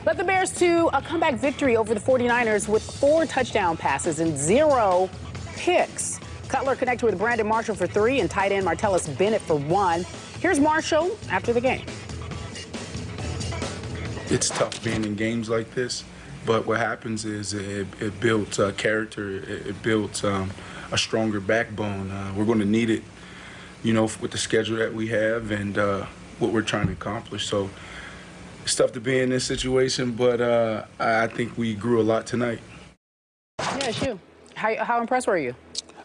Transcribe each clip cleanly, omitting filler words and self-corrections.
led the Bears to a comeback victory over the 49ers with 4 touchdown passes and 0 picks. Cutler connected with Brandon Marshall for 3 and tight end Martellus Bennett for 1. Here's Marshall after the game. It's tough being in games like this, but what happens is it builds character, it builds a stronger backbone. We're going to need it, you know, with the schedule that we have and what we're trying to accomplish. So it's tough to be in this situation, but I think we grew a lot tonight. Yeah, you. How impressed were you?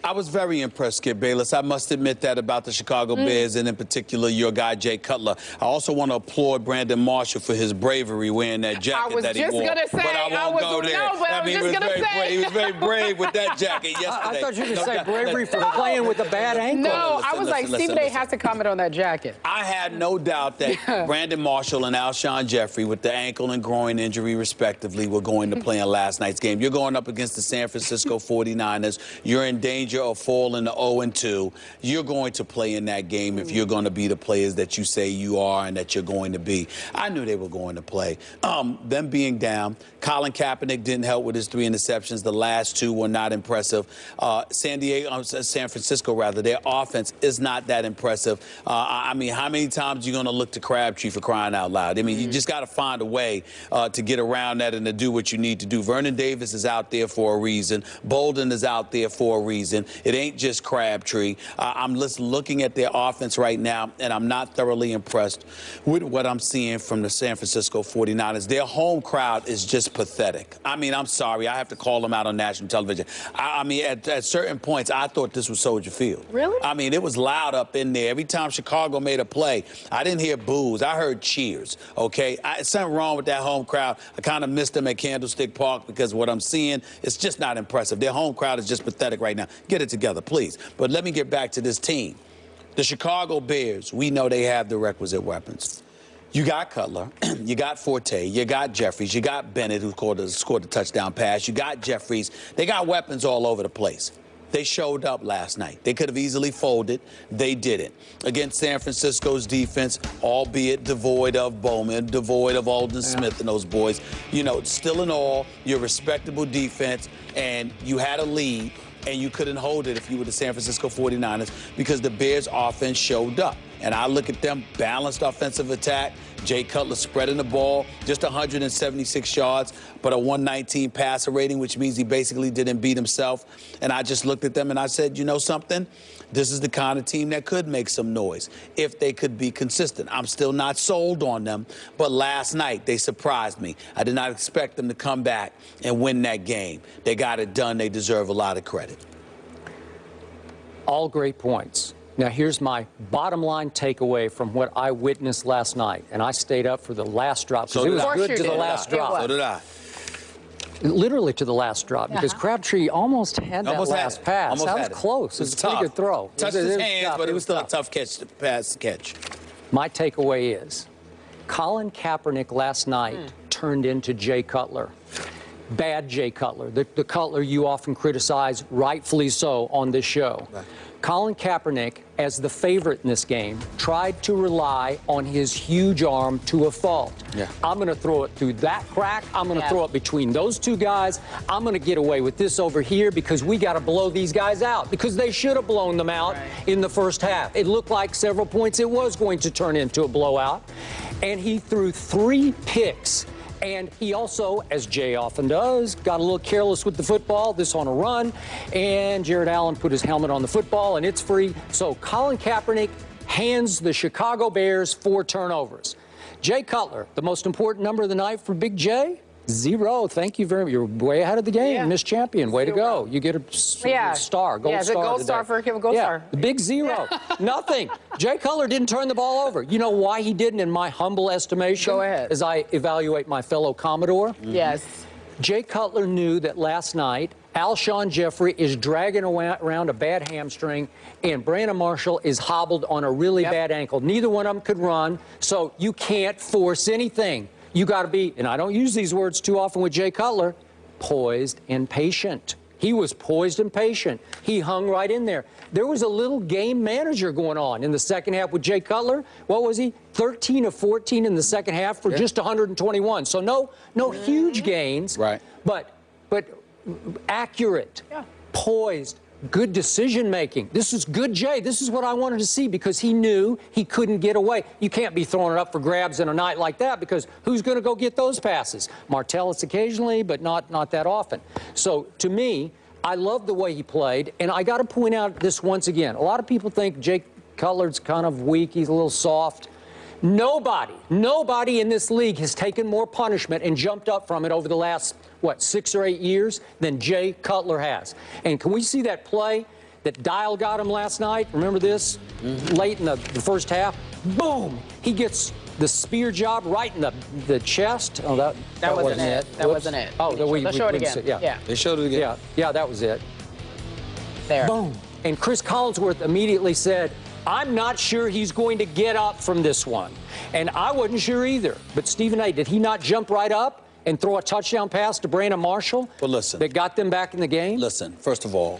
I was very impressed, Skip Bayless. I must admit that about the Chicago Bears, and in particular, your guy, Jay Cutler. I also want to applaud Brandon Marshall for his bravery wearing that jacket that he wore. I was just going to say, but I won't go there. He was very brave with that jacket yesterday. I thought you were going to say bravery for playing with a bad ankle. No, I was like, Stephen A. has to comment on that jacket. I had no doubt that Brandon Marshall and Alshon Jeffrey, with the ankle and groin injury respectively, were going to play in last night's game. You're going up against the San Francisco 49ers. You're in danger of falling to 0-2. You're going to play in that game if you're going to be the players that you say you are and that you're going to be. I knew they were going to play. Them being down, Colin Kaepernick didn't help with his 3 interceptions. The last 2 were not impressive. San Francisco, their offense is not that impressive. I mean, how many times are you going to look to Crabtree for crying out loud? I mean, you just got to find a way to get around that and to do what you need to do. Vernon Davis is out there for a reason. Bolden is out there for a reason. It ain't just Crabtree. I'm looking at their offense right now, and I'm not thoroughly impressed with what I'm seeing from the San Francisco 49ers. Their home crowd is just pathetic. I mean, I'm sorry. I have to call them out on national television. I mean, at certain points, I thought this was Soldier Field. Really? I mean, it was loud up in there. Every time Chicago made a play, I didn't hear boos. I heard cheers, okay? Something wrong with that home crowd. I kind of missed them at Candlestick Park because what I'm seeing is just not impressive. Their home crowd is just pathetic right now. Get it together, please. But let me get back to this team. The Chicago Bears, we know they have the requisite weapons. You got Cutler, you got Forte, you got Jeffries, you got Bennett, who scored a touchdown pass, you got Jeffries. They got weapons all over the place. They showed up last night. They could have easily folded. They didn't. Against San Francisco's defense, albeit devoid of Bowman, devoid of Aldon Smith and those boys, you know, still in all, you're a respectable defense, and you had a lead, and you couldn't hold it if you were the San Francisco 49ers because the Bears' offense showed up. And I look at them, balanced offensive attack. Jay Cutler spreading the ball, just 176 yards, but a 119 passer rating, which means he basically didn't beat himself. And I just looked at them and I said, you know something? This is the kind of team that could make some noise if they could be consistent. I'm still not sold on them, but last night they surprised me. I did not expect them to come back and win that game. They got it done. They deserve a lot of credit. All great points. Now, here's my bottom line takeaway from what I witnessed last night. And I stayed up for the last drop because it was good to the last drop. So did I. Literally to the last drop because Crabtree almost had that last pass. That was close. It was a pretty good throw. Touched his hands, but it was still a tough catch to pass the catch. My takeaway is Colin Kaepernick last night turned into Jay Cutler. Bad Jay Cutler, the Cutler you often criticize, rightfully so, on this show. Right. Colin Kaepernick, as the favorite in this game, tried to rely on his huge arm to a fault. Yeah. I'm going to throw it through that crack. I'm going to throw it between those two guys. I'm going to get away with this over here because we got to blow these guys out because they should have blown them out in the first half. It looked like several points it was going to turn into a blowout. And he threw 3 picks. And he also, as Jay often does, got a little careless with the football, this on a run, and Jared Allen put his helmet on the football, and it's free. So Colin Kaepernick hands the Chicago Bears 4 turnovers. Jay Cutler, the most important number of the night for Big J? 0. Thank you very much. You're way ahead of the game, Miss Champion. Way to go. You get a star, gold star. Gold star for a gold star. The big 0. Nothing. Jay Cutler didn't turn the ball over. You know why he didn't, in my humble estimation? Go ahead. As I evaluate my fellow Commodore. Yes. Jay Cutler knew that last night Alshon Jeffrey is dragging around a bad hamstring, and Brandon Marshall is hobbled on a really bad ankle. Neither one of them could run, so you can't force anything. You got to be, and I don't use these words too often with Jay Cutler, poised and patient. He was poised and patient. He hung right in there. There was a little game manager going on in the second half with Jay Cutler. What was he? 13 of 14 in the second half for just 121. So no huge gains. Right. But accurate, poised, good decision making. This is good, Jay. This is what I wanted to see because he knew he couldn't get away. You can't be throwing it up for grabs in a night like that because who's going to go get those passes? Martellus occasionally, but not that often. So to me, I love the way he played, and I got to point out this once again. A lot of people think Jay Cutler's kind of weak. He's a little soft. Nobody in this league has taken more punishment and jumped up from it over the last, 6 or 8 years than Jay Cutler has. And can we see that play that Dial got him last night? Remember this? Late in the first half? Boom! He gets the spear job right in the chest. Oh, that wasn't it. That wasn't it. Oh, let's show it again. Yeah. They showed it again. Yeah, that was it. There. Boom. And Chris Collinsworth immediately said, I'm not sure he's going to get up from this one. And I wasn't sure either. But Stephen A., did he not jump right up and throw a touchdown pass to Brandon Marshall? Well, listen. That got them back in the game? Listen, first of all,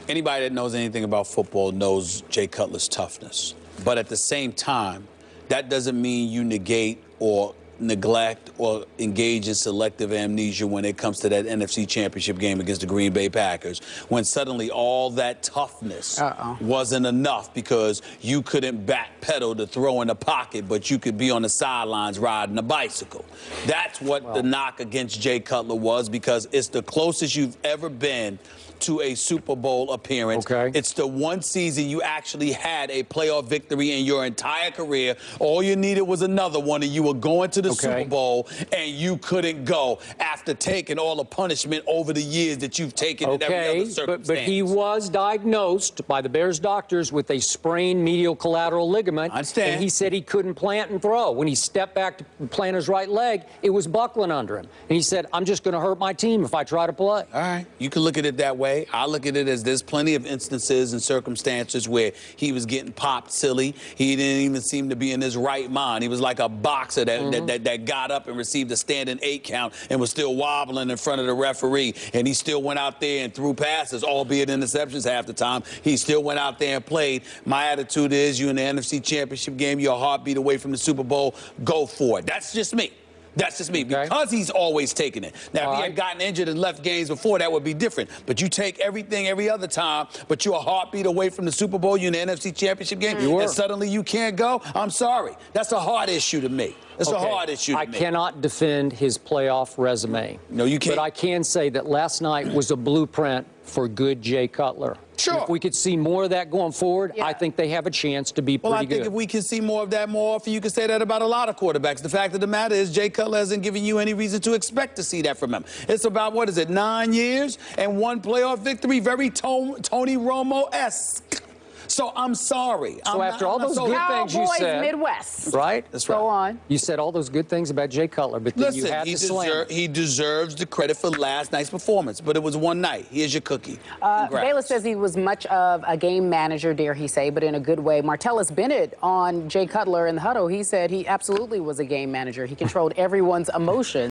anybody that knows anything about football knows Jay Cutler's toughness. But at the same time, that doesn't mean you negate or neglect or engage in selective amnesia when it comes to that NFC Championship game against the Green Bay Packers, when suddenly all that toughness wasn't enough because you couldn't backpedal to throw in the pocket, but you could be on the sidelines riding a bicycle. That's what the knock against Jay Cutler was, because it's the closest you've ever been to a Super Bowl appearance. Okay. It's the one season you actually had a playoff victory in your entire career. All you needed was another one, and you were going to the Super Bowl, and you couldn't go after taking all the punishment over the years that you've taken in every other circumstance. But he was diagnosed by the Bears doctors with a sprained medial collateral ligament. I understand. And he said he couldn't plant and throw. When he stepped back to plant his right leg, it was buckling under him. And he said, I'm just going to hurt my team if I try to play. All right. You can look at it that way. I look at it as there's plenty of instances and circumstances where he was getting popped silly. He didn't even seem to be in his right mind. He was like a boxer that got up and received a standing 8 count and was still wobbling in front of the referee. And he still went out there and threw passes, albeit interceptions half the time. He still went out there and played. My attitude is, you in the NFC Championship game, you're a heartbeat away from the Super Bowl. Go for it. That's just me. That's just me, because he's always taking it. Now, if he had gotten injured and left games before, that would be different. But you take everything every other time, but you're a heartbeat away from the Super Bowl, you're in the NFC Championship game, and suddenly you can't go? I'm sorry. That's a hard issue to me. It's a hard issue to me. I cannot defend his playoff resume. No, you can't. But I can say that last night was a blueprint for good Jay Cutler. Sure. And if we could see more of that going forward, I think they have a chance to be pretty good. Well, I think if we can see more of that more often, you can say that about a lot of quarterbacks. The fact of the matter is, Jay Cutler hasn't given you any reason to expect to see that from him. It's about, 9 years and 1 playoff victory, very Tony Romo-esque. So I'm sorry. So after all those good things you said, Midwest. right? That's right. Go on. You said all those good things about Jay Cutler, but then you had to slam. He deserves the credit for last night's performance, but it was one night. Here's your cookie. Bayless says he was much of a game manager, dare he say, but in a good way. Martellus Bennett on Jay Cutler in the huddle, he said he absolutely was a game manager. He controlled everyone's emotions.